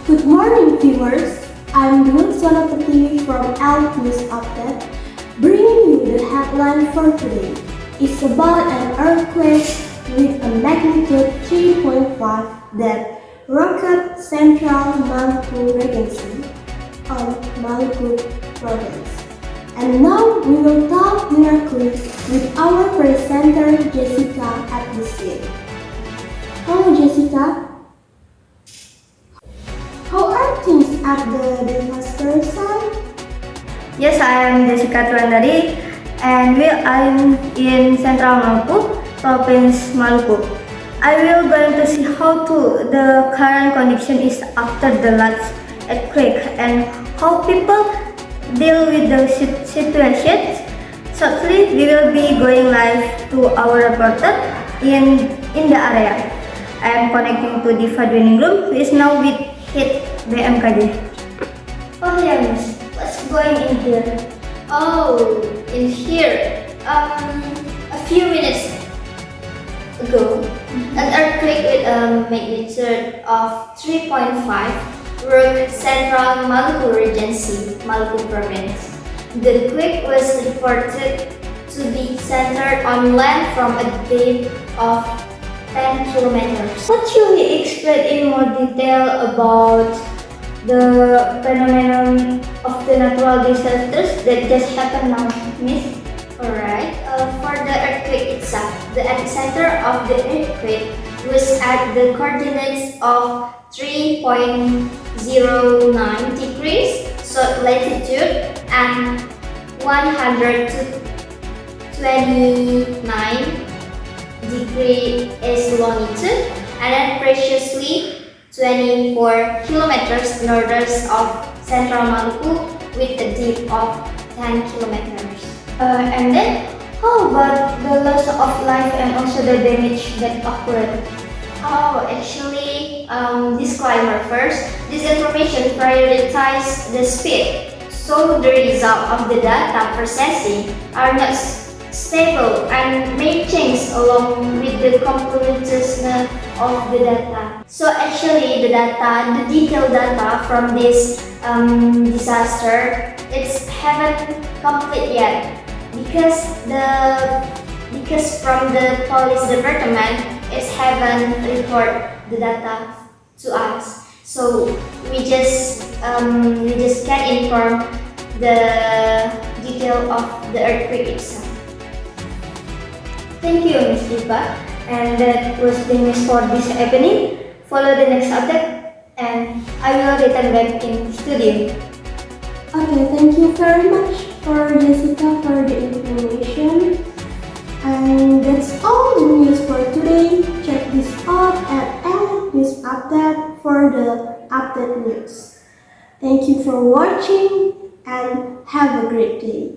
Good morning, viewers. I'm Dwi Leksono Pertiwi from News Update, bringing you the headline for today. It's about an earthquake with a magnitude 3.5 that rocked central Maluku Regency on Maluku province. And now we will talk directly with our presenter Jesica at the scene. Hello Jessica. How are things at the disaster site? Yes, I am Jesica Tri Wulandari and I'm in Central Maluku, Province Maluku. I will going to see how the current condition is after the last earthquake and how people deal with the situation. Shortly, we will be going live to our reporter in the area. I am connecting to Diva Dwi Ningrum, who is now with HIT BMKG. Oh yeah, miss. What's going in here? Oh, in here, a few minutes ago, an earthquake with a magnitude of 3.5 rocked central Maluku Regency, Maluku province. The quake was reported to be centered on land from a depth of 10 kilometers. What should we expect in more detail about the phenomenon of the natural disasters that just happened now, miss? Alright, for the earthquake itself, the epicenter of the earthquake was at the coordinates of 3.09 degrees south latitude and 129 degree east longitude, and then preciously 24 kilometers northeast of central Maluku with a depth of 10 kilometers. And then, how about the loss of life and also the damage that occurred? Oh, actually, disclaimer first, this information prioritizes the speed, so the result of the data processing are not stable and may change along with the completeness of the data. So actually, the detailed data from this disaster, it's haven't complete yet because from the police department, it haven't report the data to us. So we just can inform the detail of the earthquake itself. Thank you, Miss Diva. And that was the news for this evening. Follow the next update and I will return back in studio. Okay, thank you very much for Jessica for the information. And that's all the news for today. Check this out at News Update for the update news. Thank you for watching and have a great day.